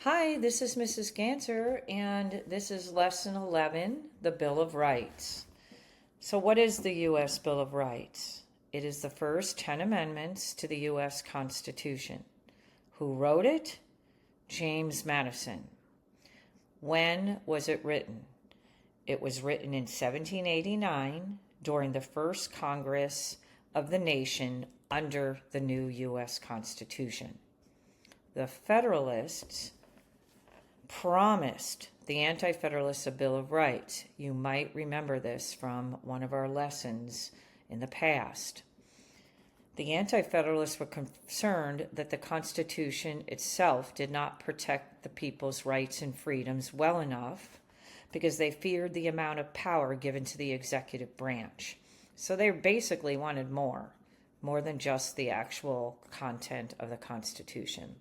Hi, this is Mrs. Ganser, and this is Lesson 11, the Bill of Rights. So, what is the U.S. Bill of Rights? It is the first 10 amendments to the U.S. Constitution. Who wrote it? James Madison. When was it written? It was written in 1789 during the first Congress of the nation under the new U.S. Constitution. The Federalists promised the Anti-Federalists a Bill of Rights. You might remember this from one of our lessons in the past. The Anti-Federalists were concerned that the Constitution itself did not protect the people's rights and freedoms well enough because they feared the amount of power given to the executive branch. So they basically wanted more than just the actual content of the Constitution.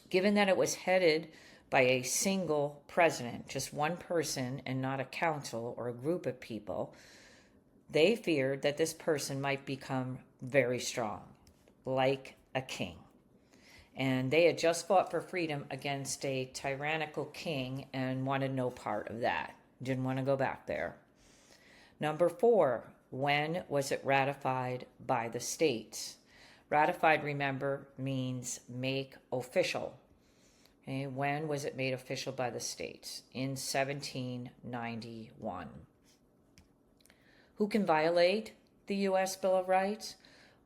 Given that it was headed by a single president, just one person and not a council or a group of people, they feared that this person might become very strong, like a king. And they had just fought for freedom against a tyrannical king and wanted no part of that. Didn't want to go back there. Number 4, when was it ratified by the states? Ratified, remember, means make official. Okay, when was it made official by the states? In 1791. Who can violate the U.S. Bill of Rights?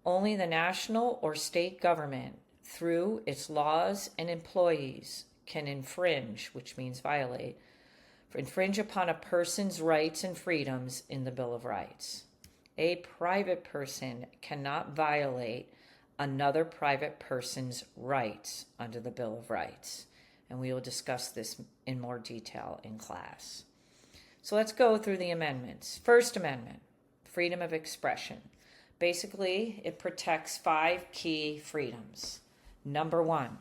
Only the national or state government, through its laws and employees, can infringe, which means violate, infringe upon a person's rights and freedoms in the Bill of Rights. A private person cannot violate another private person's rights under the Bill of Rights. And we will discuss this in more detail in class. So let's go through the amendments. First Amendment, freedom of expression. Basically, it protects 5 key freedoms. Number 1,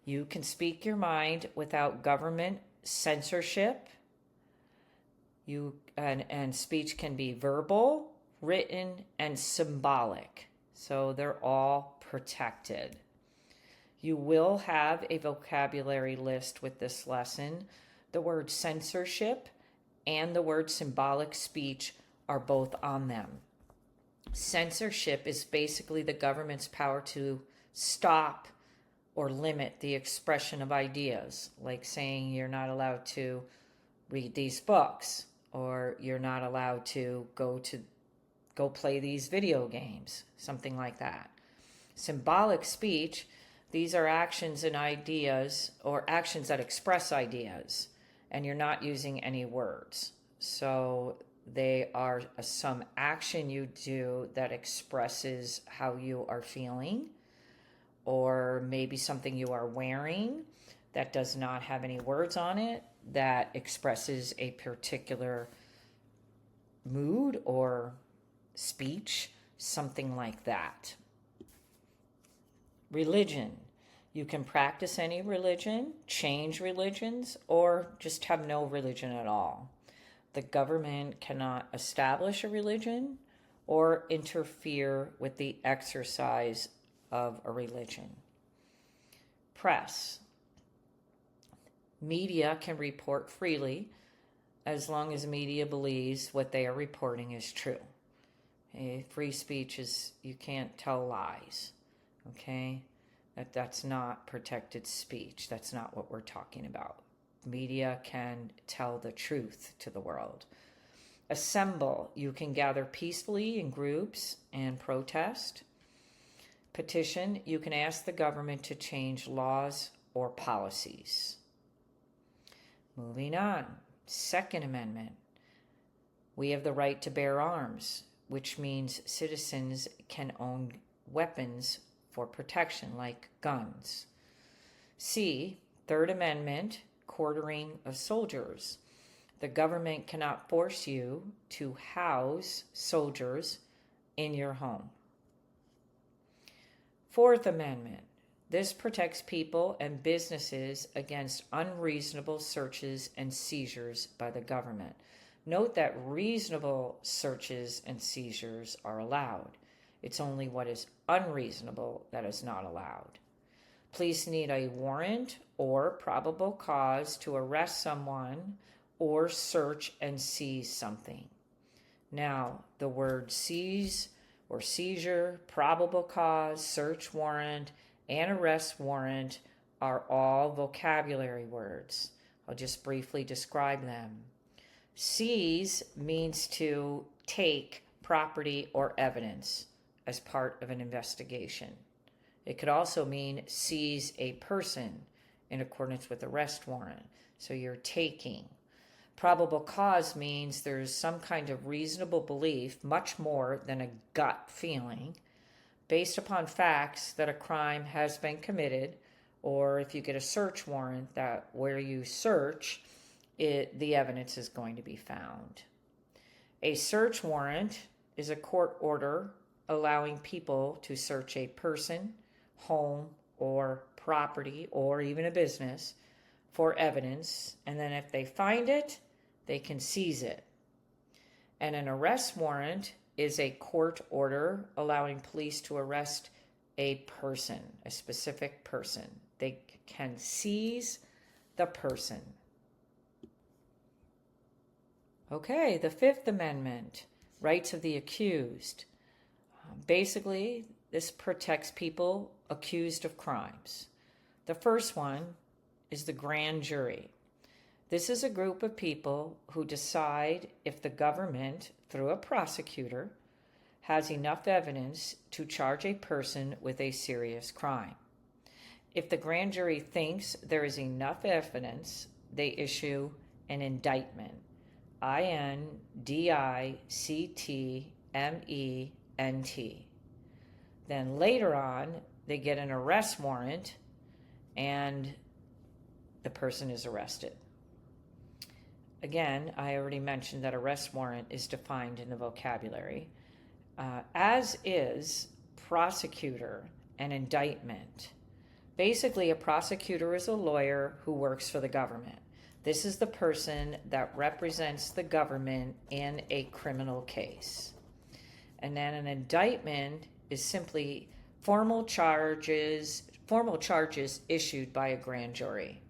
you can speak your mind without government censorship. And speech can be verbal, written, and symbolic. So they're all protected. You will have a vocabulary list with this lesson. The word censorship and the word symbolic speech are both on them. Censorship is basically the government's power to stop or limit the expression of ideas, like saying you're not allowed to read these books, or you're not allowed to go play these video games, something like that. Symbolic speech, these are actions and ideas, or actions that express ideas, and you're not using any words. So they are some action you do that expresses how you are feeling, or maybe something you are wearing that does not have any words on it, that expresses a particular mood or speech, something like that. Religion. You can practice any religion, change religions, or just have no religion at all. The government cannot establish a religion or interfere with the exercise of a religion. Press. Media can report freely as long as media believes what they are reporting is true. Okay? Free speech is, you can't tell lies. Okay? That's not protected speech. That's not what we're talking about. Media can tell the truth to the world. Assemble. You can gather peacefully in groups and protest. Petition. You can ask the government to change laws or policies. Moving on. Second Amendment. We have the right to bear arms, which means citizens can own weapons for protection, like guns. C, Third Amendment, quartering of soldiers. The government cannot force you to house soldiers in your home. Fourth Amendment, this protects people and businesses against unreasonable searches and seizures by the government. Note that reasonable searches and seizures are allowed. It's only what is unreasonable that is not allowed. Police need a warrant or probable cause to arrest someone or search and seize something. Now, the word seize or seizure, probable cause, search warrant, and arrest warrant are all vocabulary words. I'll just briefly describe them. Seize means to take property or evidence as part of an investigation. It could also mean seize a person in accordance with arrest warrant. So you're taking. Probable cause means there's some kind of reasonable belief, much more than a gut feeling, based upon facts that a crime has been committed, or if you get a search warrant, that where you search, the evidence is going to be found. A search warrant is a court order allowing people to search a person, home, or property, or even a business for evidence, and then if they find it, they can seize it. And an arrest warrant is a court order allowing police to arrest a person, a specific person. They can seize the person. Okay, the Fifth Amendment, rights of the accused. Basically, this protects people accused of crimes. The first one is the grand jury. This is a group of people who decide if the government, through a prosecutor, has enough evidence to charge a person with a serious crime. If the grand jury thinks there is enough evidence, they issue an indictment. INDICTMENT. Then later on, they get an arrest warrant and the person is arrested. Again, I already mentioned that arrest warrant is defined in the vocabulary, as is prosecutor and indictment. Basically, a prosecutor is a lawyer who works for the government. This is the person that represents the government in a criminal case. And then an indictment is simply formal charges issued by a grand jury.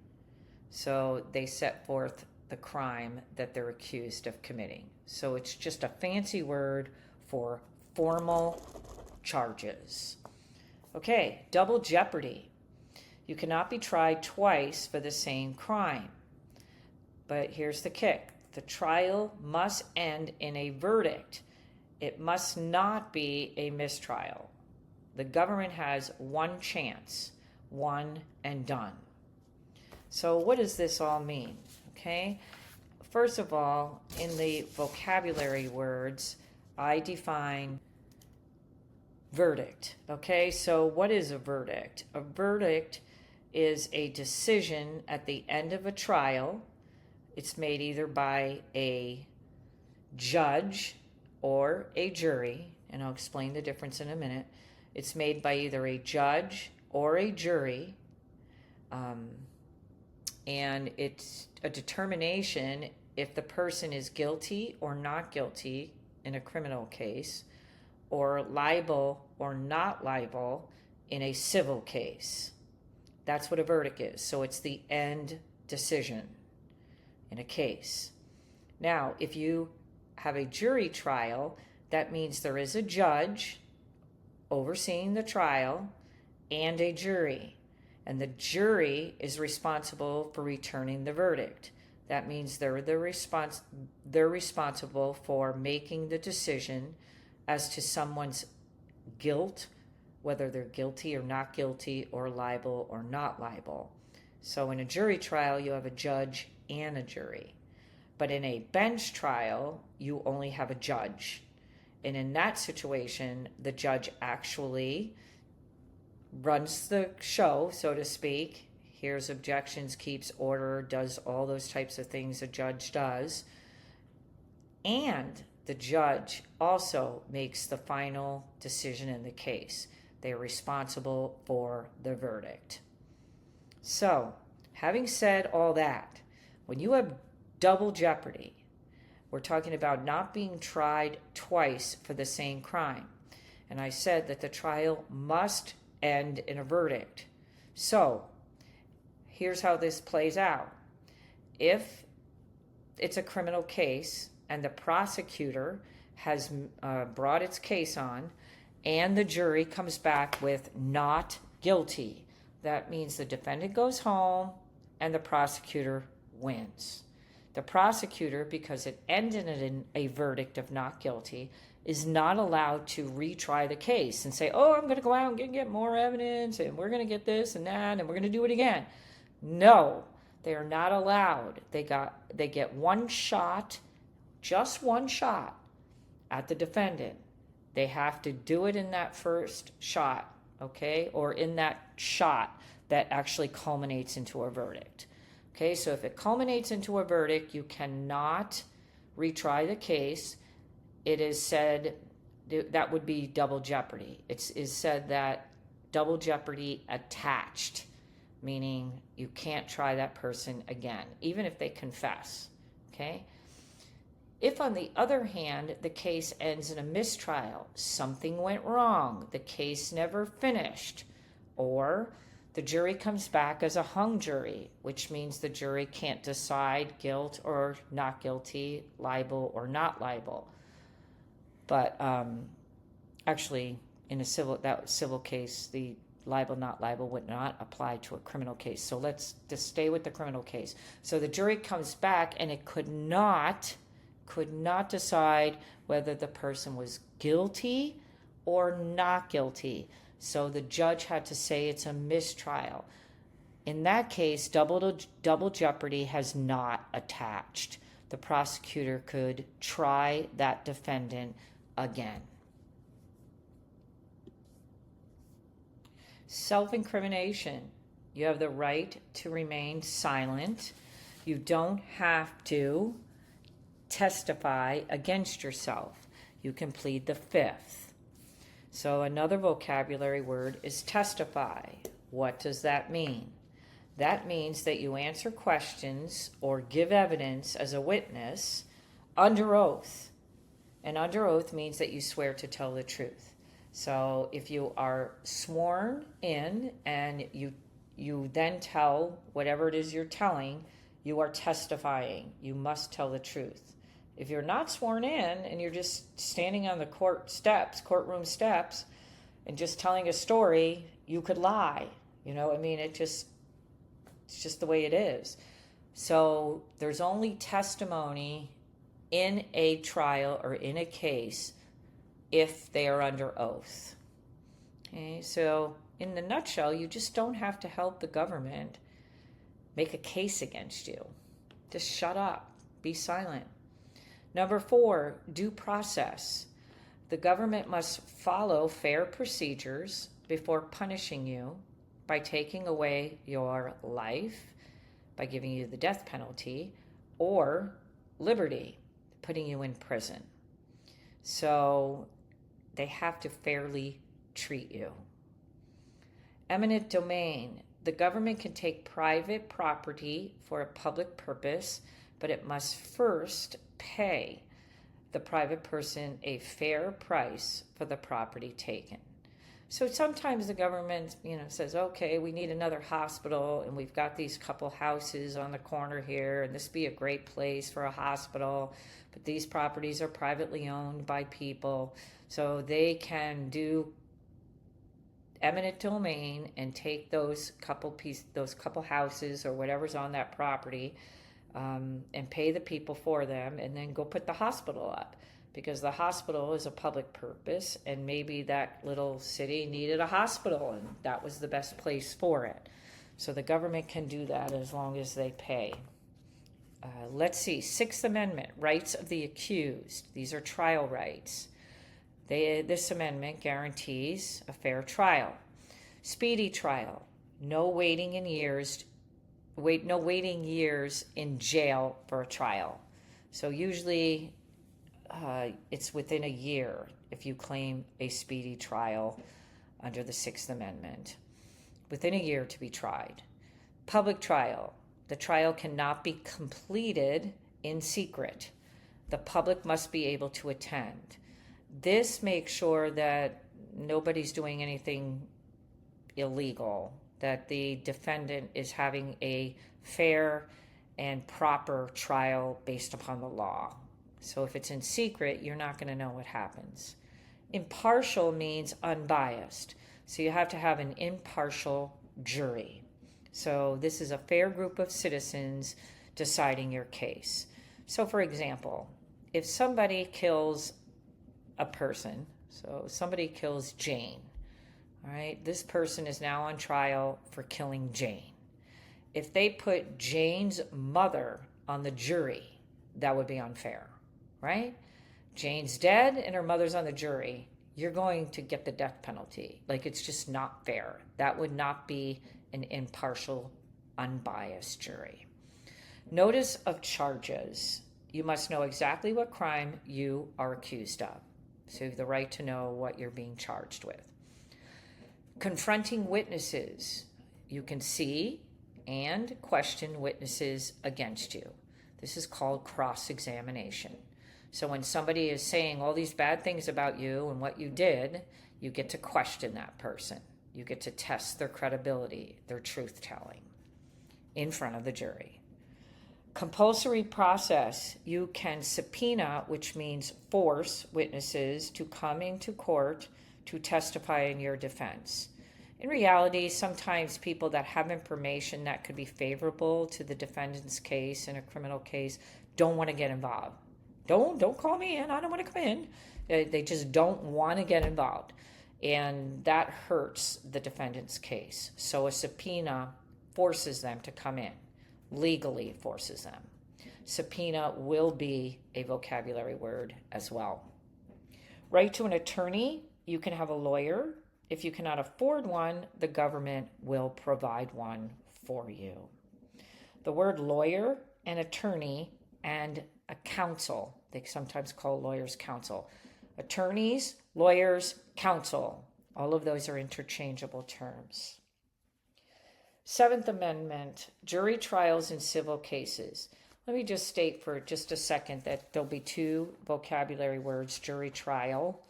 So they set forth the crime that they're accused of committing. So it's just a fancy word for formal charges. Okay, double jeopardy. You cannot be tried twice for the same crime. But here's the kick. The trial must end in a verdict. It must not be a mistrial. The government has one chance, one and done. So what does this all mean? Okay. First of all, in the vocabulary words, I define verdict. Okay. So what is a verdict? A verdict is a decision at the end of a trial. It's made either by a judge or a jury, and I'll explain the difference in a minute. It's made by either a judge or a jury, and it's a determination if the person is guilty or not guilty in a criminal case, or liable or not liable in a civil case. That's what a verdict is. So it's the end decision in a case. Now, if you have a jury trial, that means there is a judge overseeing the trial and a jury. And the jury is responsible for returning the verdict. That means they're responsible for making the decision as to someone's guilt, whether they're guilty or not guilty, or liable or not liable. So in a jury trial, you have a judge and a jury. But in a bench trial, you only have a judge. And in that situation, the judge actually runs the show, so to speak, hears objections, keeps order, does all those types of things a judge does. And the judge also makes the final decision in the case. They are responsible for the verdict. So, having said all that, when you have double jeopardy, we're talking about not being tried twice for the same crime. And I said that the trial must end in a verdict. So here's how this plays out. If it's a criminal case and the prosecutor has brought its case on and the jury comes back with not guilty, that means the defendant goes home and the prosecutor wins. The prosecutor, because it ended in a verdict of not guilty, is not allowed to retry the case and say, oh, I'm going to go out and get more evidence and we're going to get this and that and we're going to do it again. No, they are not allowed. They get one shot, just one shot at the defendant. They have to do it in that first shot, okay, or in that shot that actually culminates into a verdict. Okay, so if it culminates into a verdict, you cannot retry the case. It is said that would be double jeopardy. It is said that double jeopardy attached, meaning you can't try that person again, even if they confess. Okay? If, on the other hand, the case ends in a mistrial, something went wrong, the case never finished, or the jury comes back as a hung jury, which means the jury can't decide guilt or not guilty, liable or not liable. But actually, in a civil case, the liable, not liable would not apply to a criminal case. So let's just stay with the criminal case. So the jury comes back and it could not decide whether the person was guilty or not guilty. So the judge had to say it's a mistrial. In that case, double jeopardy has not attached. The prosecutor could try that defendant again. Self-incrimination. You have the right to remain silent. You don't have to testify against yourself. You can plead the fifth. So another vocabulary word is testify. What does that mean? That means that you answer questions or give evidence as a witness under oath. And under oath means that you swear to tell the truth. So if you are sworn in and you then tell whatever it is you're telling, you are testifying. You must tell the truth. If you're not sworn in and you're just standing on the courtroom steps, and just telling a story, you could lie. You know, I mean, it's just the way it is. So there's only testimony in a trial or in a case if they are under oath. Okay, so in the nutshell, you just don't have to help the government make a case against you. Just shut up. Be silent. Number 4, due process. The government must follow fair procedures before punishing you by taking away your life, by giving you the death penalty, or liberty, putting you in prison. So they have to fairly treat you. Eminent domain. The government can take private property for a public purpose, but it must first pay the private person a fair price for the property taken. So sometimes the government, says, okay, we need another hospital and we've got these couple houses on the corner here and this would be a great place for a hospital, but these properties are privately owned by people, so they can do eminent domain and take those couple houses or whatever's on that property, and pay the people for them, and then go put the hospital up, because the hospital is a public purpose, and maybe that little city needed a hospital, and that was the best place for it. So the government can do that as long as they pay. Let's see, Sixth Amendment, rights of the accused. These are trial rights. This amendment guarantees a fair trial. Speedy trial, no waiting years in jail for a trial. So usually it's within a year if you claim a speedy trial under the Sixth Amendment. Within a year to be tried. Public trial. The trial cannot be completed in secret. The public must be able to attend. This makes sure that nobody's doing anything illegal, that the defendant is having a fair and proper trial based upon the law. So if it's in secret, you're not going to know what happens. Impartial means unbiased. So you have to have an impartial jury. So this is a fair group of citizens deciding your case. So for example, if somebody kills a person, so somebody kills Jane, all right, this person is now on trial for killing Jane. If they put Jane's mother on the jury, that would be unfair, right? Jane's dead and her mother's on the jury. You're going to get the death penalty. Like, it's just not fair. That would not be an impartial, unbiased jury. Notice of charges. You must know exactly what crime you are accused of. So you have the right to know what you're being charged with. Confronting witnesses. You can see and question witnesses against you. This is called cross-examination. So when somebody is saying all these bad things about you and what you did, you get to question that person. You get to test their credibility, their truth-telling in front of the jury. Compulsory process. You can subpoena, which means force witnesses to come into court to testify in your defense. In reality, sometimes people that have information that could be favorable to the defendant's case in a criminal case don't want to get involved. Don't call me in. I don't want to come in. They just don't want to get involved. And that hurts the defendant's case. So a subpoena forces them to come in, legally forces them. Subpoena will be a vocabulary word as well. Right to an attorney. You can have a lawyer. If you cannot afford one, the government will provide one for you. The word lawyer and attorney and a counsel, they sometimes call lawyers counsel. Attorneys, lawyers, counsel, all of those are interchangeable terms. Seventh Amendment, jury trials in civil cases. Let me just state for just a second that there'll be two vocabulary words, jury trial,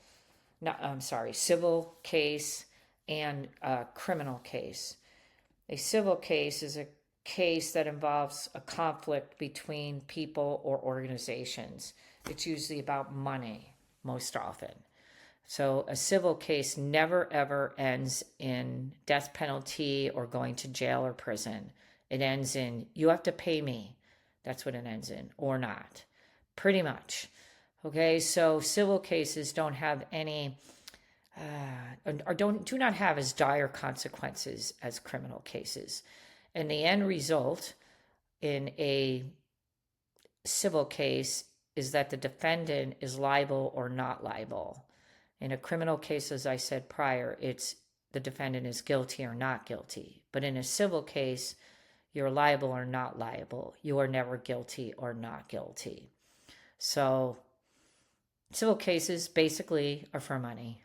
civil case and criminal case. A civil case is a case that involves a conflict between people or organizations. It's usually about money most often. So a civil case never ever ends in death penalty or going to jail or prison. It ends in, you have to pay me. That's what it ends in, or not. Pretty much. Okay, so civil cases don't have any, do not have as dire consequences as criminal cases. And the end result in a civil case is that the defendant is liable or not liable. In a criminal case, as I said prior, it's the defendant is guilty or not guilty. But in a civil case, you're liable or not liable. You are never guilty or not guilty. So civil cases basically are for money.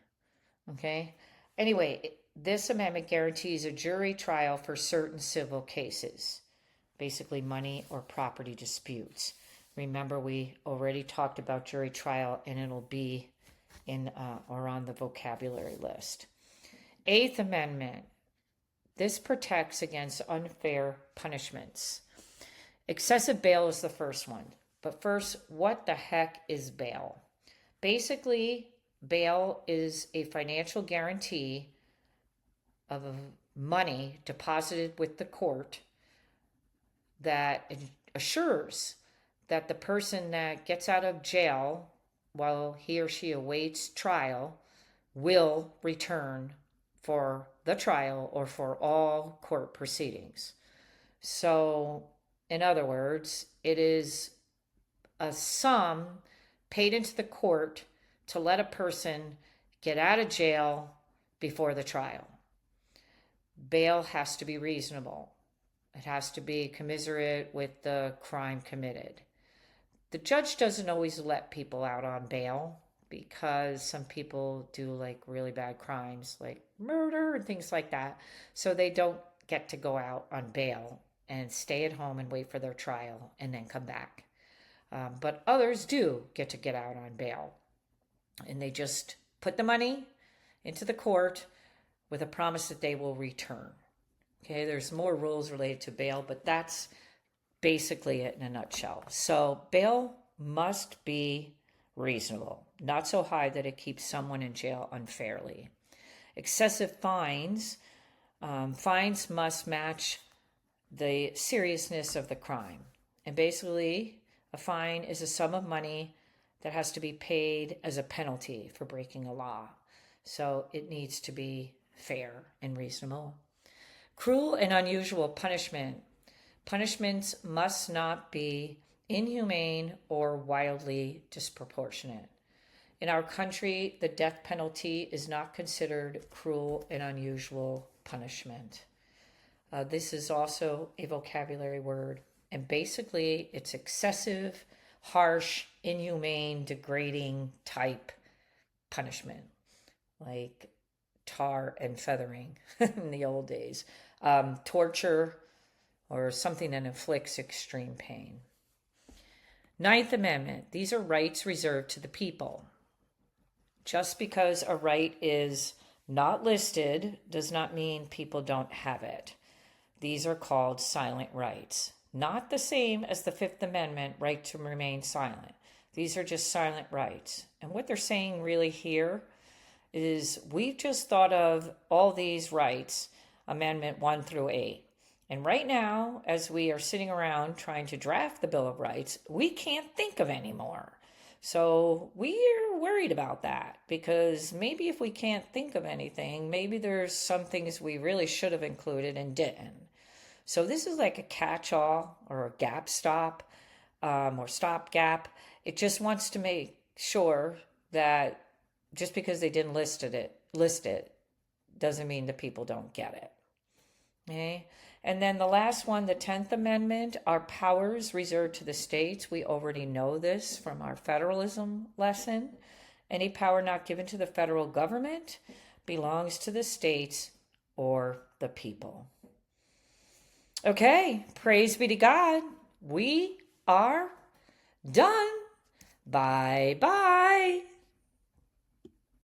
Okay? Anyway, this amendment guarantees a jury trial for certain civil cases, basically money or property disputes. Remember, we already talked about jury trial, and it'll be in or on the vocabulary list. Eighth Amendment. This protects against unfair punishments. Excessive bail is the first one. But first, what the heck is bail? Basically, bail is a financial guarantee of money deposited with the court that assures that the person that gets out of jail while he or she awaits trial will return for the trial or for all court proceedings. So, in other words, it is a sum paid into the court to let a person get out of jail before the trial. Bail has to be reasonable. It has to be commensurate with the crime committed. The judge doesn't always let people out on bail because some people do like really bad crimes like murder and things like that. So they don't get to go out on bail and stay at home and wait for their trial and then come back. But others do get to get out on bail. And they just put the money into the court with a promise that they will return. Okay, there's more rules related to bail, but that's basically it in a nutshell. So bail must be reasonable, not so high that it keeps someone in jail unfairly. Excessive fines, fines must match the seriousness of the crime. And basically, a fine is a sum of money that has to be paid as a penalty for breaking a law. So it needs to be fair and reasonable. Cruel and unusual punishment. Punishments must not be inhumane or wildly disproportionate. In our country, the death penalty is not considered cruel and unusual punishment. This is also a vocabulary word, and basically it's excessive, harsh, inhumane, degrading type punishment, like tar and feathering in the old days, torture, or something that inflicts extreme pain. Ninth Amendment, these are rights reserved to the people. Just because a right is not listed does not mean people don't have it. These are called silent rights. Not the same as the Fifth Amendment, right to remain silent. These are just silent rights. And what they're saying really here is we've just thought of all these rights, Amendment 1 through 8. And right now, as we are sitting around trying to draft the Bill of Rights, we can't think of any more. So we're worried about that because maybe if we can't think of anything, maybe there's some things we really should have included and didn't. So this is like a catch-all or a gap stop or stopgap. It just wants to make sure that just because they didn't list it doesn't mean that people don't get it. Okay? And then the last one, the 10th Amendment, are powers reserved to the states. We already know this from our federalism lesson. Any power not given to the federal government belongs to the states or the people. Okay, praise be to God. We are done. Bye-bye.